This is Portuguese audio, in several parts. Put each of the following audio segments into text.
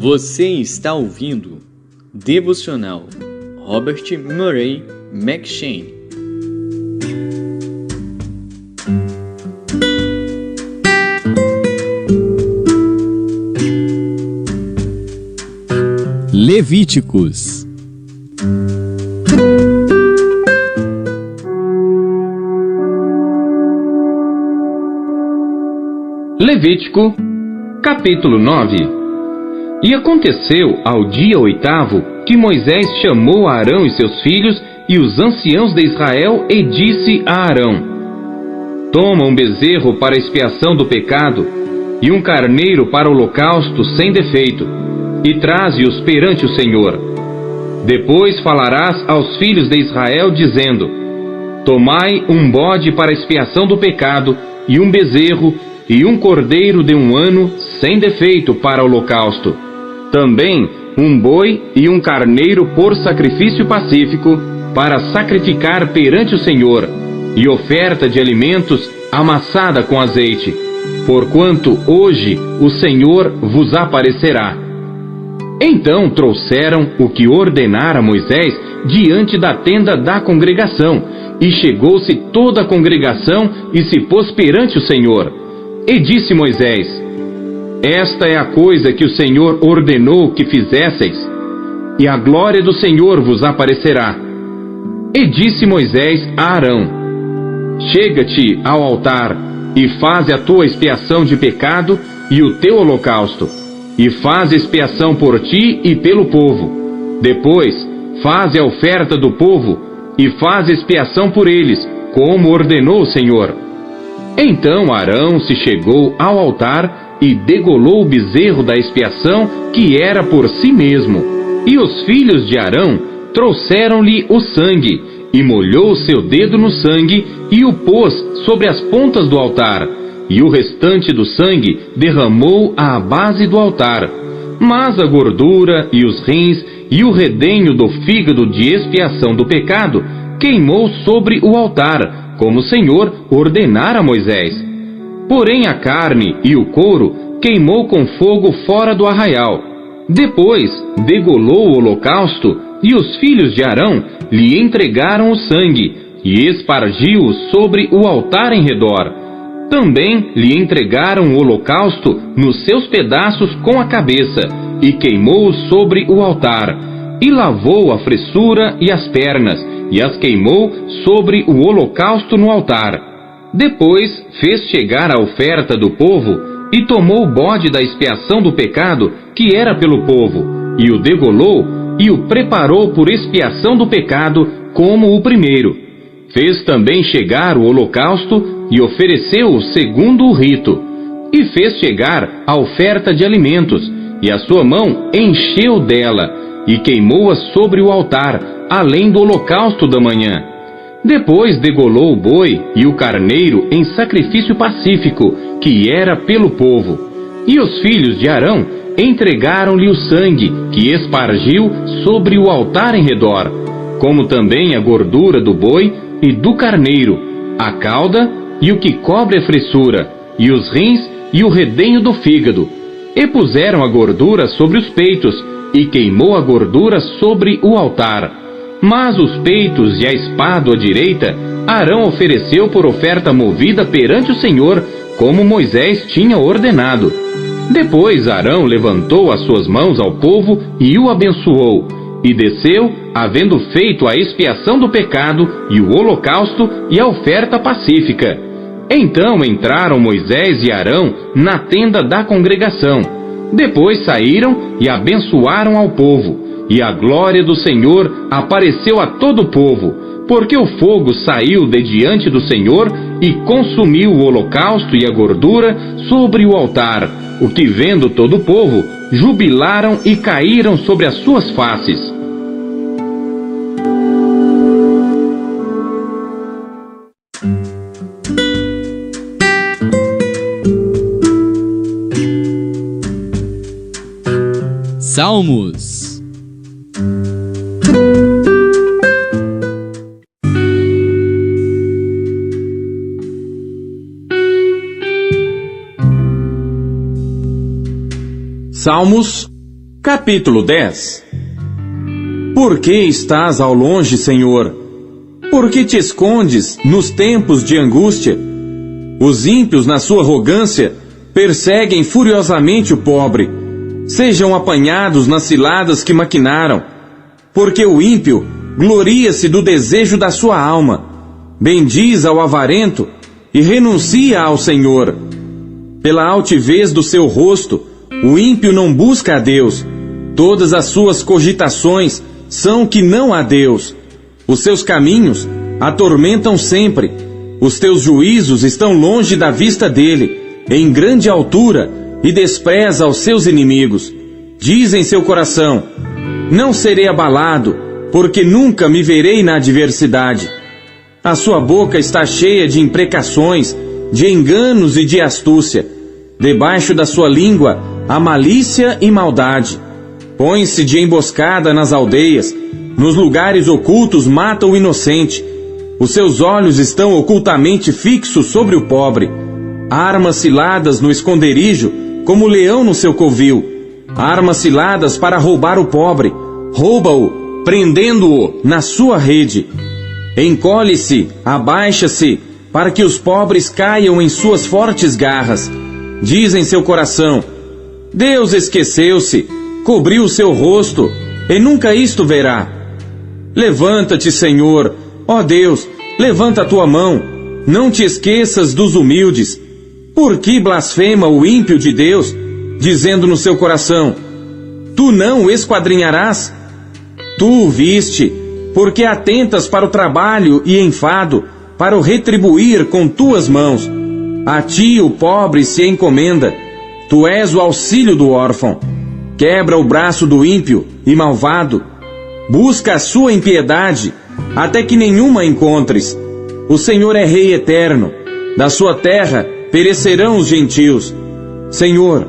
Você está ouvindo Devocional Robert Murray M'Cheyne. Levíticos. Levítico, capítulo 9. E aconteceu ao dia 8º que Moisés chamou a Arão e seus filhos e os anciãos de Israel e disse a Arão: Toma um bezerro para expiação do pecado e um carneiro para holocausto sem defeito, e traze-os perante o Senhor. Depois falarás aos filhos de Israel, dizendo: Tomai um bode para expiação do pecado, e um bezerro, e um cordeiro de 1 ano, sem defeito para holocausto. Também um boi e um carneiro por sacrifício pacífico, para sacrificar perante o Senhor, e oferta de alimentos amassada com azeite, porquanto hoje o Senhor vos aparecerá. Então trouxeram o que ordenara Moisés diante da tenda da congregação, e chegou-se toda a congregação e se pôs perante o Senhor. E disse Moisés: Esta é a coisa que o Senhor ordenou que fizesseis, e a glória do Senhor vos aparecerá. E disse Moisés a Arão: Chega-te ao altar, e faze a tua expiação de pecado e o teu holocausto, e faz expiação por ti e pelo povo. Depois, faze a oferta do povo, e faz expiação por eles, como ordenou o Senhor. Então Arão se chegou ao altar e degolou o bezerro da expiação, que era por si mesmo. E os filhos de Arão trouxeram-lhe o sangue, e molhou o seu dedo no sangue, e o pôs sobre as pontas do altar, e o restante do sangue derramou à base do altar. Mas a gordura e os rins e o redenho do fígado de expiação do pecado queimou sobre o altar, como o Senhor ordenara a Moisés. Porém a carne e o couro queimou com fogo fora do arraial. Depois degolou o holocausto, e os filhos de Arão lhe entregaram o sangue, e espargiu-o sobre o altar em redor. Também lhe entregaram o holocausto nos seus pedaços com a cabeça, e queimou-o sobre o altar, e lavou a fressura e as pernas, e as queimou sobre o holocausto no altar. Depois fez chegar a oferta do povo, e tomou o bode da expiação do pecado, que era pelo povo, e o degolou, e o preparou por expiação do pecado, como o primeiro. Fez também chegar o holocausto, e ofereceu-o segundo o rito. E fez chegar a oferta de alimentos, e a sua mão encheu dela, e queimou-a sobre o altar, além do holocausto da manhã. Depois degolou o boi e o carneiro em sacrifício pacífico, que era pelo povo. E os filhos de Arão entregaram-lhe o sangue, que espargiu sobre o altar em redor, como também a gordura do boi e do carneiro, a cauda e o que cobre a fressura, e os rins e o redenho do fígado. E puseram a gordura sobre os peitos, e queimou a gordura sobre o altar. Mas os peitos e a espádua direita, Arão ofereceu por oferta movida perante o Senhor, como Moisés tinha ordenado. Depois Arão levantou as suas mãos ao povo e o abençoou, e desceu, havendo feito a expiação do pecado, e o holocausto e a oferta pacífica. Então entraram Moisés e Arão na tenda da congregação. Depois saíram e abençoaram ao povo, e a glória do Senhor apareceu a todo o povo, porque o fogo saiu de diante do Senhor e consumiu o holocausto e a gordura sobre o altar, o que vendo todo o povo, jubilaram e caíram sobre as suas faces. Salmos. Salmos, Capítulo 10. Por que estás ao longe, Senhor? Por que te escondes nos tempos de angústia? Os ímpios, na sua arrogância, perseguem furiosamente o pobre. Sejam apanhados nas ciladas que maquinaram. Porque o ímpio gloria-se do desejo da sua alma, bendiz ao avarento e renuncia ao Senhor. Pela altivez do seu rosto, o ímpio não busca a Deus. Todas as suas cogitações são que não há Deus. Os seus caminhos atormentam sempre. Os teus juízos estão longe da vista dele, em grande altura, e despreza os seus inimigos. Diz em seu coração: não serei abalado, porque nunca me verei na adversidade. A sua boca está cheia de imprecações, de enganos e de astúcia. Debaixo da sua língua há malícia e maldade. Põe-se de emboscada nas aldeias, nos lugares ocultos mata o inocente. Os seus olhos estão ocultamente fixos sobre o pobre. Arma ciladas no esconderijo, como o leão no seu covil. Arma ciladas para roubar o pobre. Rouba-o, prendendo-o na sua rede. Encolhe-se, abaixa-se, para que os pobres caiam em suas fortes garras. Diz em seu coração: Deus esqueceu-se, cobriu o seu rosto, e nunca isto verá. Levanta-te, Senhor, ó Deus, levanta a tua mão, não te esqueças dos humildes. Por que blasfema o ímpio de Deus, dizendo no seu coração: tu não o esquadrinharás? Tu o viste, porque atentas para o trabalho e enfado, para o retribuir com tuas mãos. A ti o pobre se encomenda, tu és o auxílio do órfão. Quebra o braço do ímpio e malvado. Busca a sua impiedade, até que nenhuma encontres. O Senhor é Rei eterno. Da sua terra perecerão os gentios. Senhor,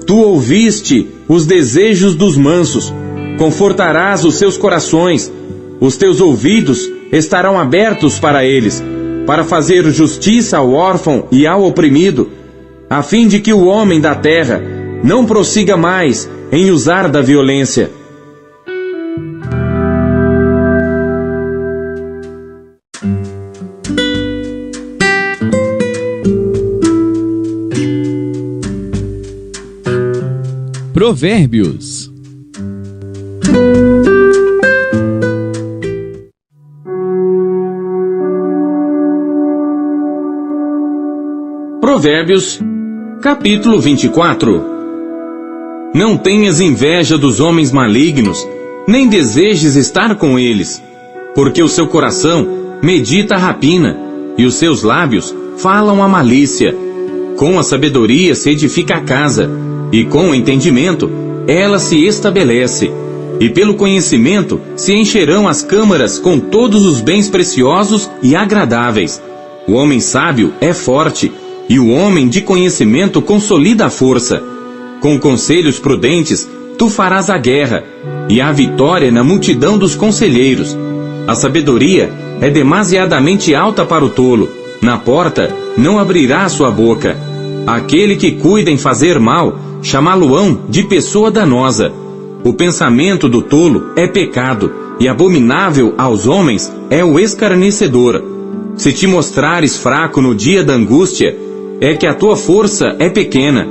tu ouviste os desejos dos mansos. Confortarás os seus corações. Os teus ouvidos estarão abertos para eles, para fazer justiça ao órfão e ao oprimido, a fim de que o homem da terra não prossiga mais em usar da violência. Provérbios. Provérbios, capítulo 24. Não tenhas inveja dos homens malignos, nem desejes estar com eles, porque o seu coração medita a rapina, e os seus lábios falam a malícia. Com a sabedoria se edifica a casa, e com o entendimento ela se estabelece. E pelo conhecimento se encherão as câmaras com todos os bens preciosos e agradáveis. O homem sábio é forte, e o homem de conhecimento consolida a força. Com conselhos prudentes tu farás a guerra, e há vitória na multidão dos conselheiros. A sabedoria é demasiadamente alta para o tolo, na porta não abrirá a sua boca. Aquele que cuida em fazer mal, chamá-lo-ão de pessoa danosa. O pensamento do tolo é pecado, e abominável aos homens é o escarnecedor. Se te mostrares fraco no dia da angústia, é que a tua força é pequena.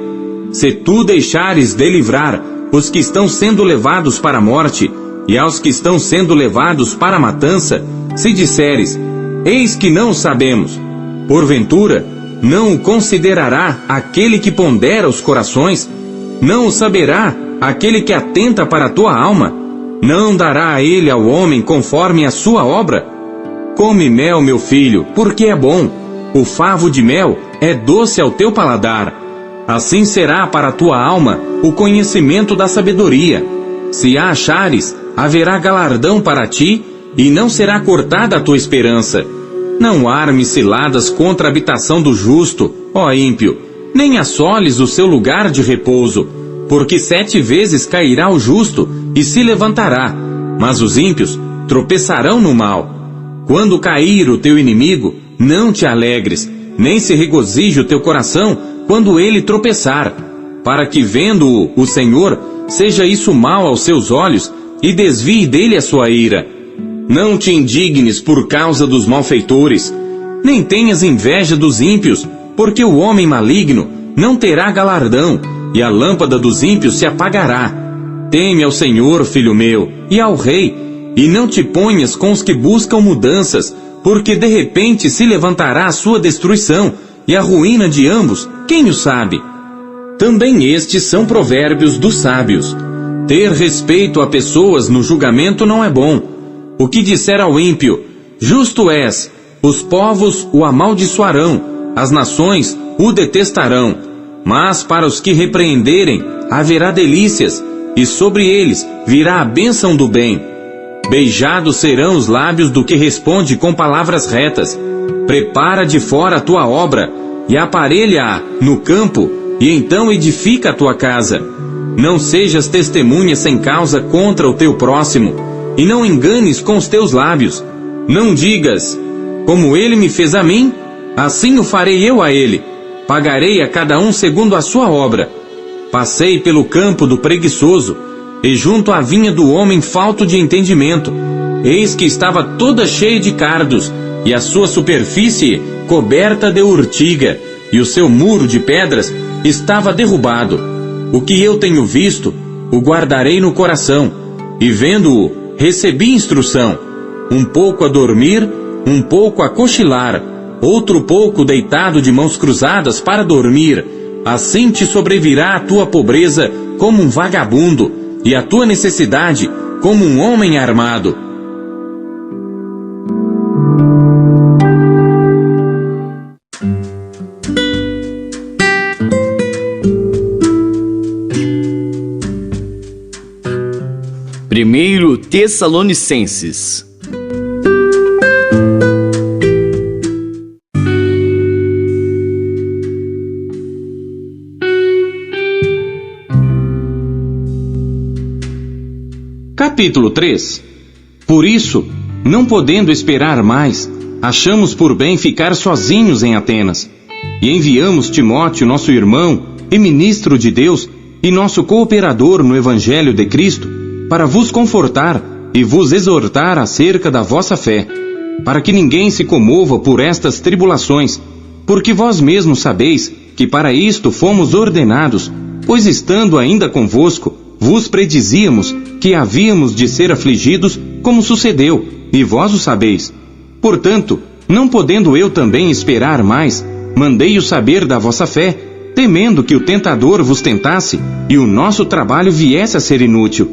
Se tu deixares de livrar os que estão sendo levados para a morte, e aos que estão sendo levados para a matança, se disseres: eis que não sabemos, porventura, não o considerará aquele que pondera os corações? Não o saberá aquele que atenta para a tua alma? Não dará a ele ao homem conforme a sua obra? Come mel, meu filho, porque é bom. O favo de mel é doce ao teu paladar. Assim será para a tua alma o conhecimento da sabedoria. Se a achares, haverá galardão para ti, e não será cortada a tua esperança. Não armes ciladas contra a habitação do justo, ó ímpio, nem assoles o seu lugar de repouso, porque 7 vezes cairá o justo e se levantará, mas os ímpios tropeçarão no mal. Quando cair o teu inimigo, não te alegres, nem se regozije o teu coração quando ele tropeçar. para que, vendo-o o Senhor, seja isso mal aos seus olhos e desvie dele a sua ira. Não te indignes por causa dos malfeitores, nem tenhas inveja dos ímpios, porque o homem maligno não terá galardão, e a lâmpada dos ímpios se apagará. Teme ao Senhor, filho meu, e ao Rei, e não te ponhas com os que buscam mudanças, porque de repente se levantará a sua destruição, e a ruína de ambos, quem o sabe? Também estes são provérbios dos sábios. Ter respeito a pessoas no julgamento não é bom. O que disser ao ímpio, justo és, os povos o amaldiçoarão, as nações o detestarão. Mas para os que repreenderem, haverá delícias, e sobre eles virá a bênção do bem. Beijados serão os lábios do que responde com palavras retas. Prepara de fora a tua obra, e aparelha-a no campo, e então edifica a tua casa. Não sejas testemunha sem causa contra o teu próximo, e não enganes com os teus lábios. Não digas, como ele me fez a mim, assim o farei eu a ele. Pagarei a cada um segundo a sua obra. Passei pelo campo do preguiçoso, e junto à vinha do homem falto de entendimento. Eis que estava toda cheia de cardos, e a sua superfície coberta de urtiga, e o seu muro de pedras estava derrubado. O que eu tenho visto, o guardarei no coração, e vendo-o, recebi instrução. Um pouco a dormir, um pouco a cochilar, outro pouco deitado de mãos cruzadas para dormir. Assim te sobrevirá a tua pobreza como um vagabundo, e a tua necessidade como um homem armado. Primeiro Tessalonicenses. Capítulo 3. Por isso, não podendo esperar mais, achamos por bem ficar sozinhos em Atenas, e enviamos Timóteo, nosso irmão e ministro de Deus, e nosso cooperador no Evangelho de Cristo, para vos confortar e vos exortar acerca da vossa fé, para que ninguém se comova por estas tribulações, porque vós mesmos sabeis que para isto fomos ordenados, pois estando ainda convosco, vos predizíamos que havíamos de ser afligidos, como sucedeu, e vós o sabeis. Portanto, não podendo eu também esperar mais, mandei-o saber da vossa fé, temendo que o tentador vos tentasse, e o nosso trabalho viesse a ser inútil.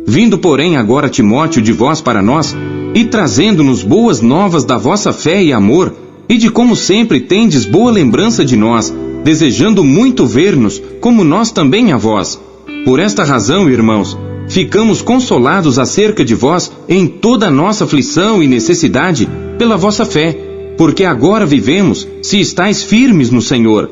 Vindo, porém, agora Timóteo de vós para nós, e trazendo-nos boas novas da vossa fé e amor, e de como sempre tendes boa lembrança de nós, desejando muito ver-nos, como nós também a vós. Por esta razão, irmãos, ficamos consolados acerca de vós em toda a nossa aflição e necessidade pela vossa fé, porque agora vivemos, se estáis firmes no Senhor.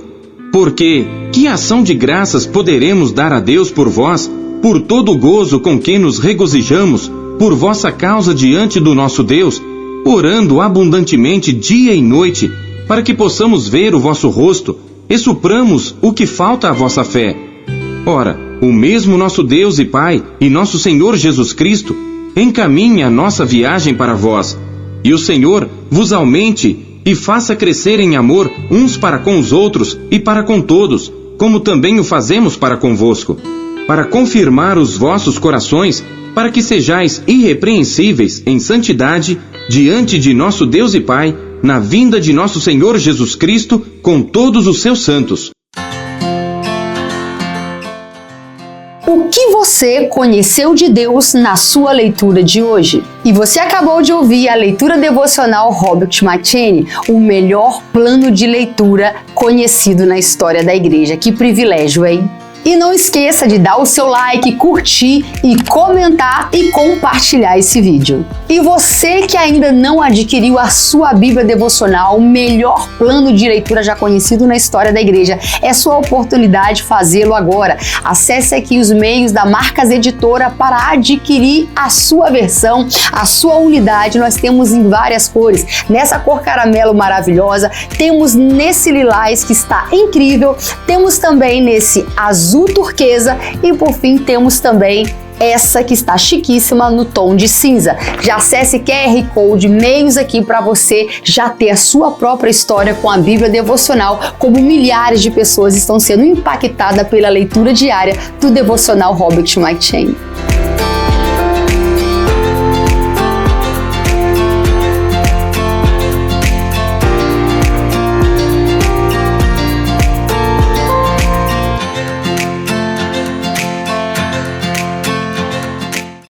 Porque que ação de graças poderemos dar a Deus por vós, por todo o gozo com que nos regozijamos, por vossa causa diante do nosso Deus, orando abundantemente dia e noite, para que possamos ver o vosso rosto e supramos o que falta à vossa fé. Ora, o mesmo nosso Deus e Pai e nosso Senhor Jesus Cristo encaminha a nossa viagem para vós, e o Senhor vos aumente e faça crescer em amor uns para com os outros e para com todos, como também o fazemos para convosco, para confirmar os vossos corações, para que sejais irrepreensíveis em santidade diante de nosso Deus e Pai, na vinda de nosso Senhor Jesus Cristo com todos os seus santos. O que você conheceu de Deus na sua leitura de hoje? E você acabou de ouvir a leitura devocional Robert McCheyne, o melhor plano de leitura conhecido na história da igreja. Que privilégio, hein? E não esqueça de dar o seu like, curtir e comentar e compartilhar esse vídeo. E você que ainda não adquiriu a sua Bíblia devocional, o melhor plano de leitura já conhecido na história da igreja, é sua oportunidade de fazê-lo agora. Acesse aqui os meios da Marcas Editora para adquirir a sua versão, a sua unidade. Nós temos em várias cores. Nessa cor caramelo maravilhosa, temos nesse lilás que está incrível, temos também nesse azul azul turquesa e por fim temos também essa que está chiquíssima no tom de cinza. Já acesse QR Code, meios aqui para você já ter a sua própria história com a Bíblia Devocional, como milhares de pessoas estão sendo impactadas pela leitura diária do Devocional Robert McCheyne.